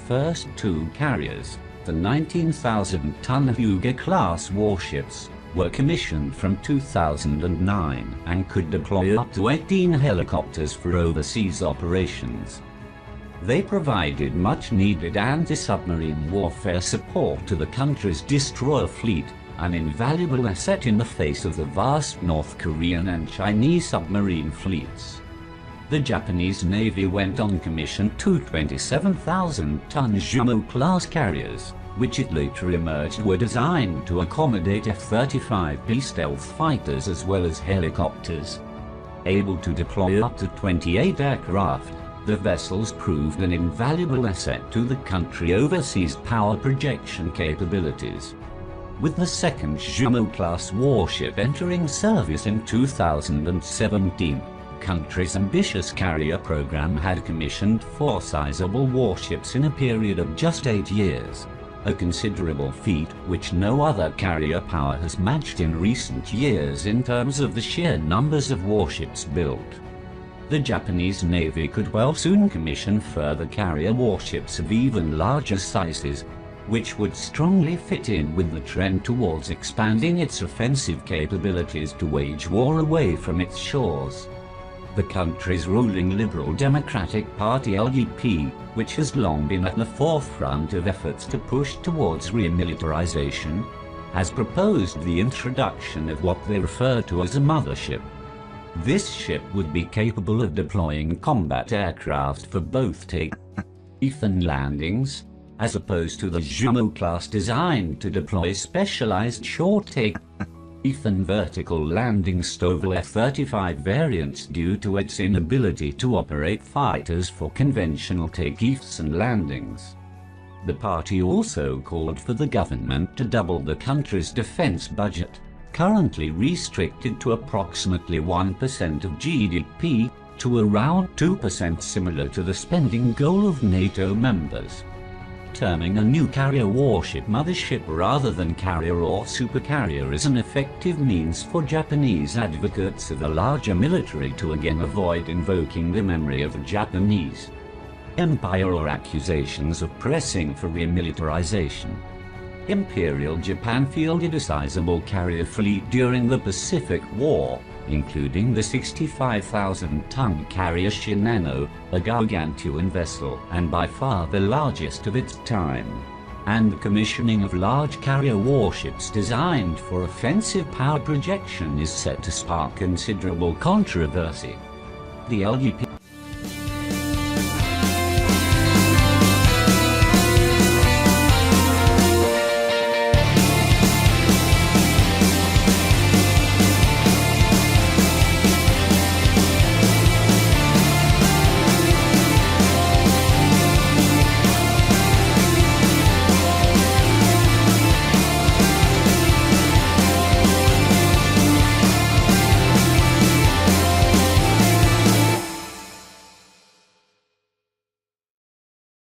first two carriers, the 19,000-ton Hyuga class warships, were commissioned from 2009 and could deploy up to 18 helicopters for overseas operations. They provided much-needed anti-submarine warfare support to the country's destroyer fleet, an invaluable asset in the face of the vast North Korean and Chinese submarine fleets. The Japanese Navy went on commission two 27,000-ton Izumo Class carriers, which it later emerged were designed to accommodate F-35B stealth fighters as well as helicopters. Able to deploy up to 28 aircraft, the vessels proved an invaluable asset to the country's overseas power projection capabilities. With the second Izumo class warship entering service in 2017, the country's ambitious carrier program had commissioned 4 sizable warships in a period of just 8 years, a considerable feat which no other carrier power has matched in recent years in terms of the sheer numbers of warships built. The Japanese Navy could well soon commission further carrier warships of even larger sizes, which would strongly fit in with the trend towards expanding its offensive capabilities to wage war away from its shores. The country's ruling Liberal Democratic Party LDP, which has long been at the forefront of efforts to push towards remilitarization, has proposed the introduction of what they refer to as a mothership. This ship would be capable of deploying combat aircraft for both take-off and landings, as opposed to the Izumo class designed to deploy specialized short take-off and vertical landing STOVL F-35 variants due to its inability to operate fighters for conventional takeoffs and landings. The party also called for the government to double the country's defense budget, currently restricted to approximately 1% of GDP, to around 2%, similar to the spending goal of NATO members. Terming a new carrier warship mothership rather than carrier or supercarrier is an effective means for Japanese advocates of a larger military to again avoid invoking the memory of the Japanese Empire or accusations of pressing for remilitarization. Imperial Japan fielded a sizable carrier fleet during the Pacific War, including the 65,000-ton carrier Shinano, a gargantuan vessel and by far the largest of its time, and the commissioning of large carrier warships designed for offensive power projection is set to spark considerable controversy. The LDP